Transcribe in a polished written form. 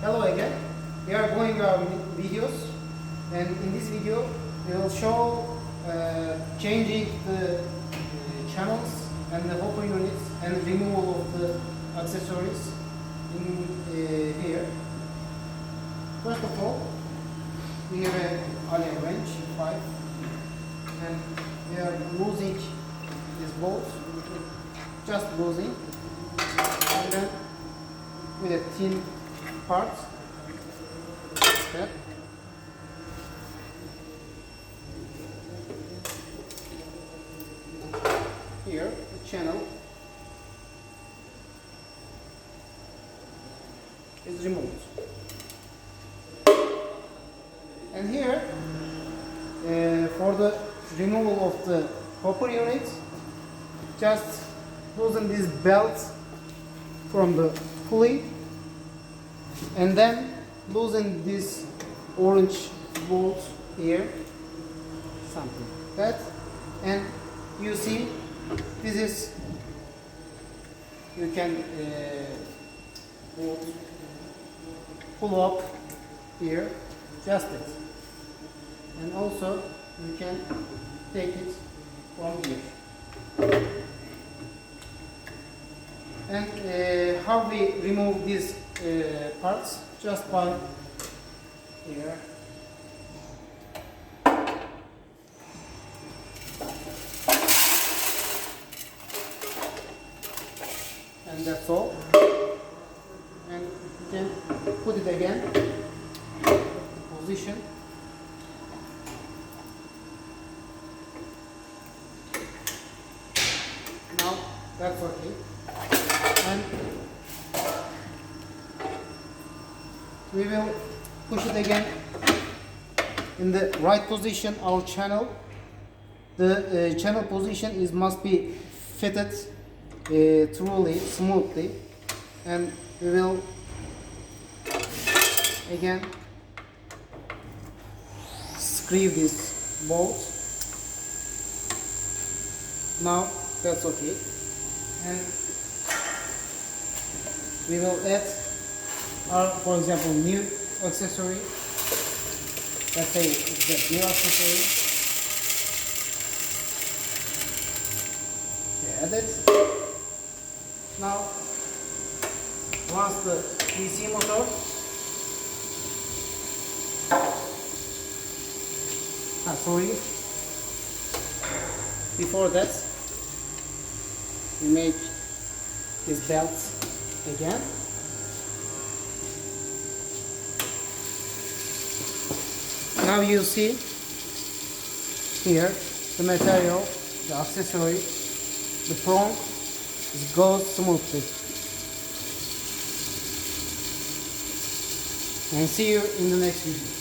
Hello again. We are going our videos, and in this video we will show changing the channels and the hopper units and removal of the accessories in here. First of all, we have a alien wrench 5, and we are losing these bolts, just losing, and then with a thin part. Okay. Here, the channel is removed, and here for the removal of the hopper unit, just loosen this belt from the pulley, and then loosen this orange bolt here, something like that, and you see this is, you can pull up here, just it, and also you can take it from here. And how we remove these parts? Just by here. And that's all. And you can put it again, position. Now that's okay. And we will push it again in the right position. Our channel, the channel position must be fitted truly smoothly, and we will again screw this bolt. Now that's okay, and we will add our, for example, new accessory. Let's say it's the new accessory. Okay, add it. Now, once the DC motor before that we make this belt again. Now you see here the material, the accessory, the prong goes smoothly. And see you in the next video.